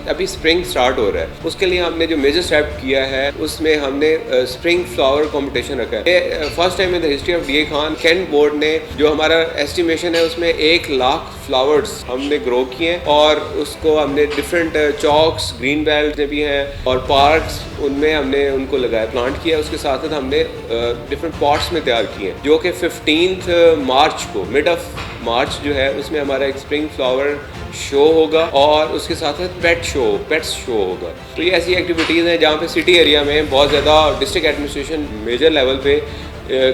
अभी spring start हो रहा है, उसके लिए हमने जो मेजर स्टेप किया है उसमें हमने स्प्रिंग फ्लावर कंपटीशन रखा है। ये first time in the history of DA Khan cantt board ने, जो हमारा एस्टिमेशन है उसमें 1 लाख फ्लावर्स हमने ग्रो किए हैं और उसको हमने डिफरेंट चौक्स, ग्रीन बेल्ट भी हैं और पार्क्स, उनमें हमने उनको लगाया, प्लांट किया। उसके साथ साथ हमने डिफरेंट पॉट्स में तैयार किए हैं, जो कि 15 मार्च को, मिड ऑफ मार्च जो है, उसमें हमारा एक स्प्रिंग फ्लावर शो होगा और उसके साथ साथ पेट्स शो होगा। तो ये ऐसी एक्टिविटीज़ हैं जहाँ पे सिटी एरिया में बहुत ज़्यादा डिस्ट्रिक्ट एडमिनिस्ट्रेशन मेजर लेवल पे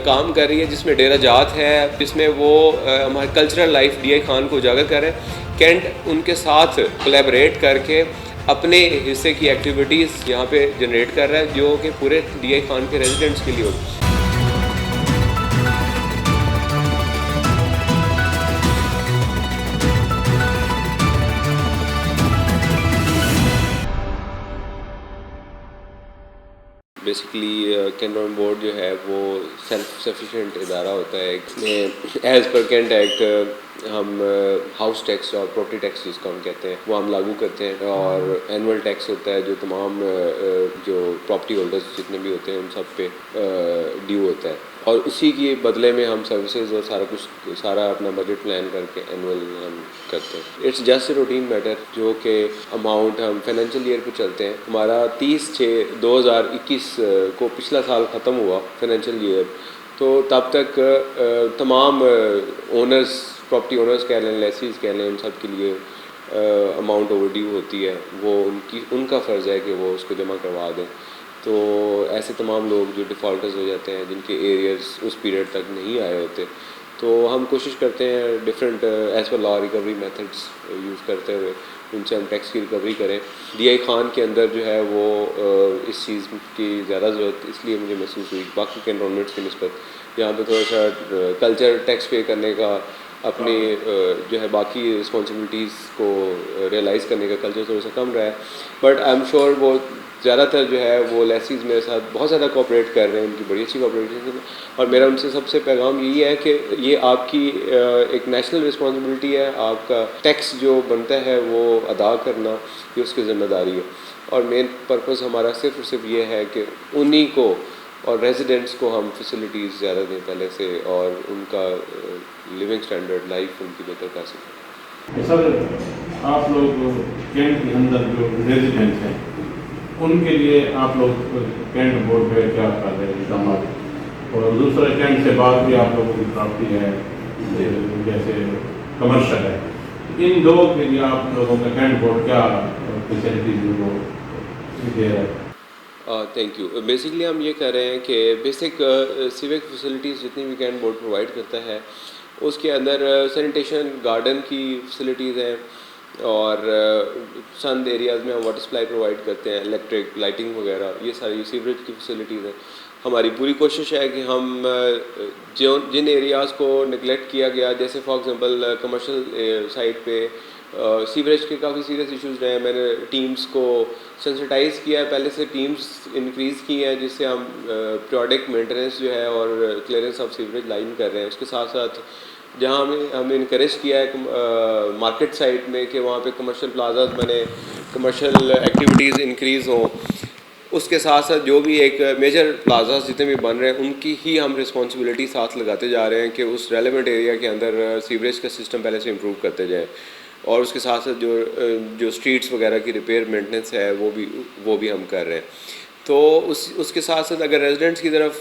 काम कर रही है, जिसमें डेरा जात है, जिसमें वो हमारे कल्चरल लाइफ डीआई खान को उजागर कर रहे हैं। कैंट उनके साथ कोलैबोरेट करके अपने हिस्से की एक्टिविटीज़ यहाँ पे जनरेट कर रहा है, जो कि पूरे डीआई खान के रेजिडेंट्स के लिए होगी। बेसिकली कैंट बोर्ड जो है वो सेल्फ सफिशिएंट इदारा होता है। इसमें एज़ पर कैंट एक्ट हम हाउस टैक्स और प्रॉपर्टी टैक्स जिसको हम कहते हैं वो हम लागू करते हैं, और एनुअल टैक्स होता है जो तमाम जो प्रॉपर्टी होल्डर्स जितने भी होते हैं उन सब पे ड्यू होता है, और उसी के बदले में हम सर्विसेज और सारा अपना बजट प्लान करके एनुअल हम करते हैं। It's just a routine matter, जो कि अमाउंट हम फाइनेंशियल ईयर पे चलते हैं। हमारा 30/6/2021 को पिछला साल ख़त्म हुआ फाइनेंशियल ईयर, तो तब तक तमाम ओनर्स, प्रॉपर्टी ओनर्स कह लें, लेसीज कह लें, उन सब के लिए अमाउंट ओवरड्यू होती है, वो उनका फ़र्ज़ है कि वो उसको जमा करवा दें। तो ऐसे तमाम लोग जो डिफ़ॉल्टर्स हो जाते हैं, जिनके एरियर्स उस पीरियड तक नहीं आए होते, तो हम कोशिश करते हैं different as per law recovery methods use करते हुए उनसे हम टैक्स की रिकवरी करें। डीआई खान के अंदर जो है वो इस चीज़ की ज़्यादा ज़रूरत इसलिए मुझे महसूस हुई बाकी कैंटोनमेंट्स की निस्बत। यहाँ पे थोड़ा सा कल्चर टैक्स पे करने का, अपनी जो है बाकी रिस्पॉन्सिबिलिटीज़ को रियलाइज़ करने का कल्चर थोड़ा सा कम रहा है, बट आई एम श्योर वो ज़्यादातर जो है वो लेसीज मेरे साथ बहुत ज़्यादा कोऑपरेट कर रहे हैं, उनकी बड़ी अच्छी कोऑपरेशन है। और मेरा उनसे सबसे पैगाम यही है कि ये आपकी एक नेशनल रिस्पॉन्सिबिलिटी है, आपका टैक्स जो बनता है वो अदा करना, ये उसकी ज़िम्मेदारी है। और मेन पर्पस हमारा सिर्फ और सिर्फ ये है कि उन्हीं को और रेजिडेंट्स को हम फैसिलिटीज़ ज़्यादा दें पहले से, और उनका लिविंग स्टैंडर्ड, लाइफ उनकी बेहतर कर सकें। सर, आप लोग कैंट के अंदर जो रेजिडेंट्स हैं उनके लिए आप लोग कैंट बोर्ड पे क्या कर रहे हैं इकदाम, और दूसरा कैंट से बाद भी आप लोगों की प्रॉपर्टी है जैसे कमर्शियल है, इन दो के लिए आप लोगों का कैंट बोर्ड क्या फैसिलिटीज उनको दे रहा है? Thank you. बेसिकली हम ये कर रहे हैं कि बेसिक सिविक फैसिलिटीज़ जितनी भी कैंट बोर्ड प्रोवाइड करता है उसके अंदर सैनिटेशन, गार्डन की फैसिलिटीज़ हैं, और चंद एरियाज़ में हम वाटर सप्लाई प्रोवाइड करते हैं, इलेक्ट्रिक, लाइटिंग वगैरह, ये सारी सीवरेज की फैसिलिटीज़ हैं। हमारी पूरी कोशिश है कि हम जिन एरियाज़ को निगलेक्ट किया गया, जैसे फॉर एग्जांपल कमर्शियल साइट पे सीवरेज के काफ़ी सीरियस इश्यूज़ रहे हैं, मैंने टीम्स को सेंसिटाइज़ किया है, पहले से टीम्स इंक्रीज़ की हैं, जिससे हम पीरियडिक मेंटेनेंस जो है और क्लियरेंस ऑफ सीवरेज लाइन कर रहे हैं। उसके साथ साथ जहाँ हमने इनकरेज किया है मार्केट साइड में कि वहाँ पे कमर्शियल प्लाजाज बने, कमर्शियल एक्टिविटीज़ इंक्रीज़ हों, उसके साथ साथ जो भी एक मेजर प्लाजाज जितने भी बन रहे हैं उनकी ही हम रिस्पॉन्सिबिलिटी साथ लगाते जा रहे हैं कि उस रेलेवेंट एरिया के अंदर सीवरेज का सिस्टम पहले से इम्प्रूव करते जाएँ, और उसके साथ साथ जो स्ट्रीट्स वगैरह की रिपेयर मेंटेनेंस है वो भी हम कर रहे हैं। तो उसके साथ साथ अगर रेजिडेंट्स की तरफ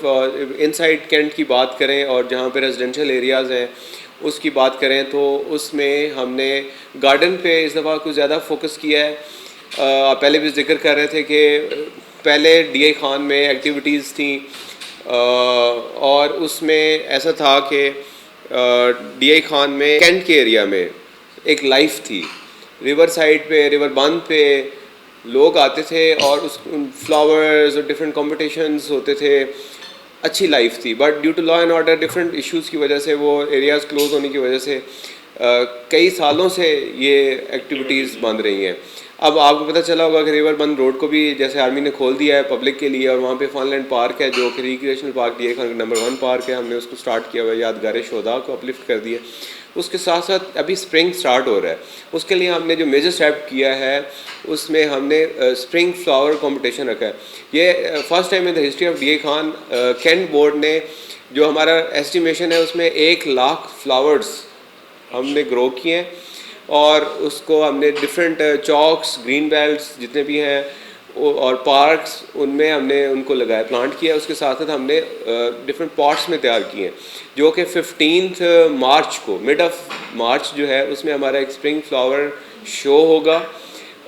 इनसाइड कैंट की बात करें और जहाँ पे रेजिडेंशियल एरियाज़ हैं उसकी बात करें, तो उसमें हमने गार्डन पे इस दफ़ा कुछ ज़्यादा फोकस किया है। पहले भी जिक्र कर रहे थे कि पहले डीआई खान में एक्टिविटीज़ थी, और उसमें ऐसा था कि डीआई खान में कैंट के एरिया में एक लाइफ थी, रिवर साइड पे, रिवर बांध पे लोग आते थे और उस फ्लावर्स और डिफरेंट कॉम्पिटिशन्स होते थे, अच्छी लाइफ थी। But due to law and order different issues की वजह से, वो एरियाज़ क्लोज होने की वजह से कई सालों से ये एक्टिविटीज़ बंद रही हैं। अब आपको पता चला होगा कि रिवर बंद रोड को भी जैसे आर्मी ने खोल दिया है पब्लिक के लिए, और वहाँ पे फनलैंड पार्क है जो कि recreational park DA Khan number 1 park है, हमने उसको स्टार्ट किया हुआ है, यादगार शोधा को अपलिफ्ट कर दिया। उसके साथ साथ अभी स्प्रिंग स्टार्ट हो रहा है, उसके लिए हमने जो मेजर स्टेप किया है उसमें हमने स्प्रिंग फ्लावर कंपटीशन रखा है। ये first time in the history of DA Khan cantt board ने जो हमारा एस्टिमेशन है उसमें 1 लाख फ्लावर्स हमने ग्रो किए हैं, और उसको हमने डिफरेंट चौक्स, ग्रीन बेल्ट्स जितने भी हैं और पार्क्स उनमें हमने उनको लगाया, प्लांट किया। उसके साथ साथ हमने डिफरेंट पॉट्स में तैयार किए हैं, जो कि 15 मार्च को, मिड ऑफ मार्च जो है उसमें हमारा एक स्प्रिंग फ्लावर शो होगा,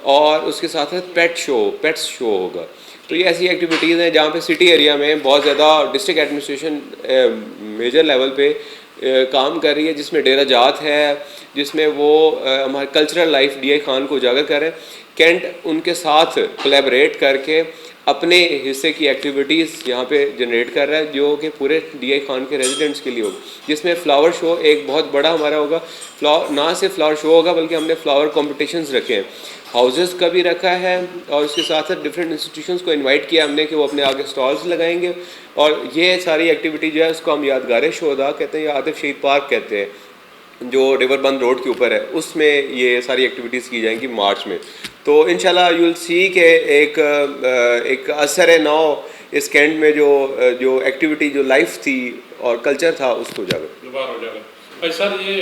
और उसके साथ साथ पेट्स शो होगा। तो ये ऐसी एक्टिविटीज़ हैं जहाँ पे सिटी एरिया में बहुत ज़्यादा डिस्ट्रिक्ट एडमिनिस्ट्रेशन मेजर लेवल पे काम कर रही है, जिसमें डेरा जात है, जिसमें वो हमारे कल्चरल लाइफ DA खान को उजागर कर रहे हैं। कैंट उनके साथ कोलैबोरेट करके अपने हिस्से की एक्टिविटीज़ यहाँ पे जनरेट कर रहा है, जो कि पूरे DA खान के रेजिडेंट्स के लिए होगा, जिसमें फ्लावर शो एक बहुत बड़ा हमारा होगा। ना सिर्फ फ्लावर शो होगा बल्कि हमने फ्लावर कॉम्पिटिशन्स रखे हैं, हाउसेस का भी रखा है, और उसके साथ साथ डिफरेंट इंस्टीट्यूशंस को इनवाइट किया हमने कि वो अपने आगे स्टॉल्स लगाएंगे। और ये सारी एक्टिविटी जो है उसको हम यादगार शोधा कहते हैं या आतिफ शहीद पार्क कहते हैं, जो रिवर बंद रोड के ऊपर है, उसमें ये सारी एक्टिविटीज़ की जाएंगी मार्च में। तो इंशाल्लाह यू विल सी के एक असर नौ इस कैंट में जो एक्टिविटी, जो लाइफ थी और कल्चर था, उसको दोबारा हो जाएगा। भाई सर, ये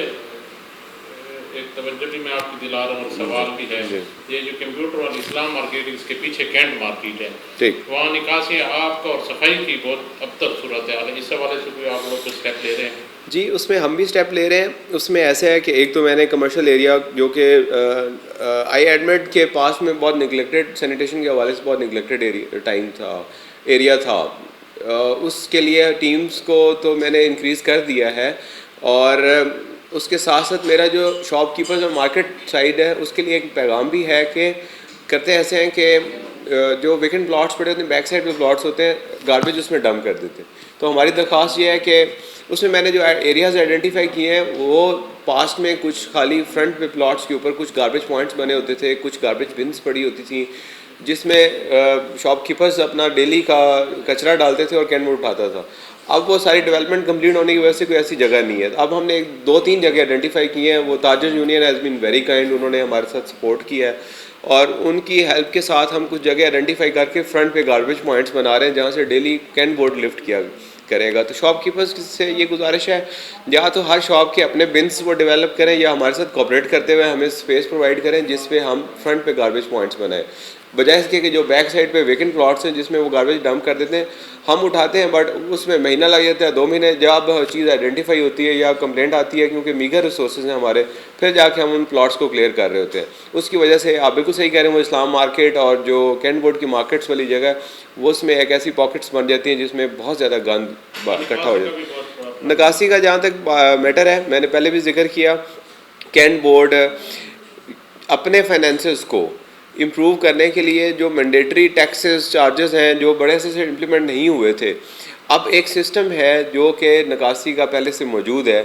एक तवज्जो भी मैं आपकी दिला रहा हूँ और सवाल भी है, ये जो कंप्यूटर और इस्लाम मार्केट, इसके पीछे कैंट मार्केट है, ठीक, वहाँ निकासी आपका और सफाई की बहुत अब सूरत है, इस हवाले से कोई आप लोग कुछ स्टेप ले रहे हैं? जी, उसमें हम भी स्टेप ले रहे हैं। उसमें ऐसे है कि एक तो मैंने कमर्शियल एरिया जो कि आई एडमिट के पास में बहुत निगलेक्टेड, सैनिटेशन के हवाले से बहुत निगलेक्टेड एरिया था, उसके लिए टीम्स को तो मैंने इंक्रीज़ कर दिया है, और उसके साथ साथ मेरा जो शॉपकीपर्स और मार्केट साइड है उसके लिए एक पैगाम भी है कि करते ऐसे हैं कि जो वेकेंट प्लॉट्स पड़े होते हैं, बैक साइड पे प्लॉट्स होते हैं, गार्बेज उसमें डंप कर देते हैं। तो हमारी दरख्वास्त ये है कि उसमें मैंने जो एरियाज़ आइडेंटिफाई किए हैं वो पास्ट में कुछ खाली फ्रंट पे प्लॉट्स के ऊपर कुछ गार्बेज पॉइंट्स बने होते थे, कुछ गार्बेज बिन्स पड़ी होती थी, जिसमें शॉपकीपर्स अपना डेली का कचरा डालते थे और कैन में उठाता था। अब वो सारी डेवलपमेंट कंप्लीट होने की वजह से कोई ऐसी जगह नहीं है। अब हमने 2-3 जगह आइडेंटिफाई किए हैं, वो ताजर union has been very kind, उन्होंने हमारे साथ सपोर्ट किया है, और उनकी हेल्प के साथ हम कुछ जगह आइडेंटिफाई करके फ्रंट पे गार्बेज पॉइंट्स बना रहे हैं जहाँ से डेली कैन बोर्ड लिफ्ट किया करेगा। तो शॉपकीपर्स से ये गुजारिश है, या तो हर शॉप के अपने बिन्स वो डेवलप करें, या हमारे साथ कोऑपरेट करते हुए हमें स्पेस प्रोवाइड करें जिस पे हम फ्रंट पे गार्बेज पॉइंट्स बनाएं, बजाय इसके कि जो बैक साइड पे वेकेंट प्लॉट्स हैं जिसमें वो गार्बेज डंप कर देते हैं, हम उठाते हैं बट उसमें महीना लग जाता है, 2 महीने जब चीज़ आइडेंटिफाई होती है या कंप्लेंट आती है, क्योंकि मीगर रिसोर्सेज हैं हमारे, फिर जाके हम उन प्लॉट्स को क्लियर कर रहे होते हैं। उसकी वजह से आप बिल्कुल सही कह रहे हैं, वो इस्लाम मार्केट और जो कैंट बोर्ड की मार्केट्स वाली जगह, वो उसमें एक ऐसी पॉकेट्स बन जाती हैं जिसमें बहुत ज़्यादा गंद इकट्ठा हो जाता है। निकासी का जहाँ तक मैटर है, मैंने पहले भी जिक्र किया, कैंट बोर्ड अपने फाइनेंसेस को इम्प्रूव करने के लिए जो मैंडेटरी टैक्सेस चार्जेस हैं जो बड़े से इम्प्लीमेंट नहीं हुए थे, अब एक सिस्टम है जो कि निकासी का पहले से मौजूद है,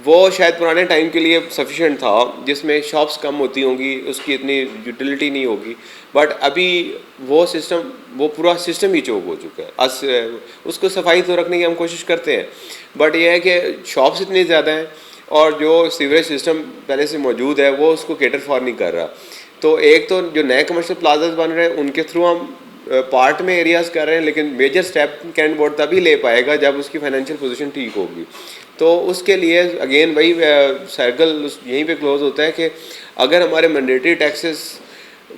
वो शायद पुराने टाइम के लिए सफिशेंट था, जिसमें शॉप्स कम होती होंगी, उसकी इतनी यूटिलिटी नहीं होगी, बट अभी वो सिस्टम, वो पूरा सिस्टम ही चौक हो चुका है। उसको सफाई तो रखने की हम कोशिश करते हैं, बट ये है कि शॉप्स इतनी ज़्यादा हैं और जो सीवरेज सिस्टम पहले से मौजूद है वो उसको केटर फॉर नहीं कर रहा। तो एक तो जो नए कमर्शियल प्लाजाज बन रहे हैं उनके थ्रू हम पार्ट में एरियाज़ कर रहे हैं, लेकिन मेजर स्टेप कैंट बोर्ड तभी ले पाएगा जब उसकी फाइनेंशियल पोजीशन ठीक होगी। तो उसके लिए अगेन वही सर्कल यहीं पे क्लोज होता है कि अगर हमारे मैंडेटरी टैक्सेस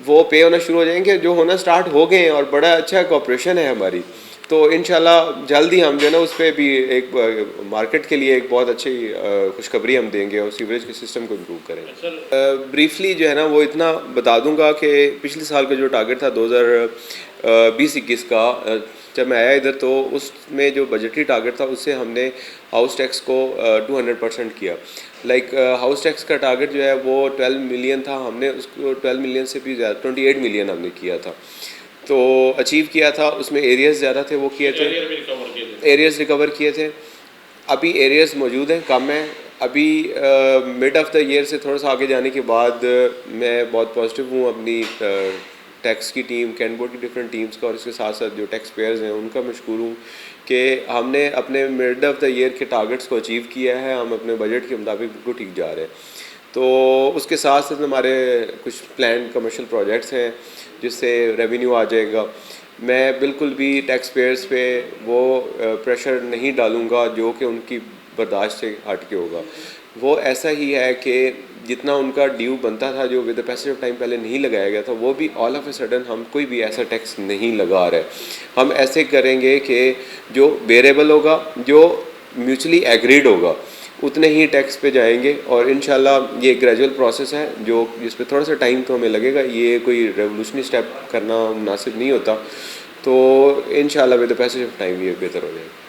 वो पे होना शुरू हो जाएंगे, जो होना स्टार्ट हो गए हैं और बड़ा अच्छा कोऑपरेशन है हमारी, तो इंशाल्लाह जल्द ही हम जो है ना उस पर भी एक मार्केट के लिए एक बहुत अच्छी खुशखबरी हम देंगे और सीवरेज के सिस्टम को इम्प्रूव करेंगे। ब्रीफली जो है ना वो इतना बता दूंगा कि पिछले साल का जो टारगेट था 2020-21 का, जब मैं आया इधर तो उसमें जो बजटरी टारगेट था उससे हमने हाउस टैक्स को 200% किया। लाइक हाउस टैक्स का टारगेट जो है वो 12 मिलियन था, हमने उसको 12 मिलियन से भी ज़्यादा 28 मिलियन हमने किया था, तो अचीव किया था। उसमें एरियाज़ ज़्यादा थे वो किए थे, एरियाज़ रिकवर किए थे। अभी एरियाज़ मौजूद हैं, कम है, अभी मिड ऑफ द ईयर से थोड़ा सा आगे जाने के बाद मैं बहुत पॉजिटिव हूँ अपनी टैक्स की टीम, कैंट बोर्ड की डिफरेंट टीम्स का और इसके साथ साथ जो टैक्स पेयर्स हैं उनका मशकूर हूँ कि हमने अपने मिड ऑफ द ईयर के टारगेट्स को अचीव किया है। हम अपने बजट के मुताबिक बिल्कुल ठीक जा रहे हैं। तो उसके साथ साथ हमारे कुछ प्लान कमर्शियल प्रोजेक्ट्स हैं जिससे रेवेन्यू आ जाएगा। मैं बिल्कुल भी टैक्स पेयर्स पे वो प्रेशर नहीं डालूँगा जो कि उनकी बर्दाश्त से हट के होगा। वो ऐसा ही है कि जितना उनका ड्यू बनता था जो with the passage of time पहले नहीं लगाया गया था, वो भी ऑल ऑफ ए सडन हम कोई भी ऐसा टैक्स नहीं लगा रहे। हम ऐसे करेंगे कि जो बेरेबल होगा, जो म्यूचुअली एग्रीड होगा, उतने ही टैक्स पे जाएंगे। और इंशाल्लाह ये ग्रेजुअल प्रोसेस है जो जिस पे थोड़ा सा टाइम तो हमें लगेगा। ये कोई रेवोल्यूशनरी स्टेप करना मुनासिब नहीं होता। तो इंशाल्लाह with the passage of time ये बेहतर हो जाएगा।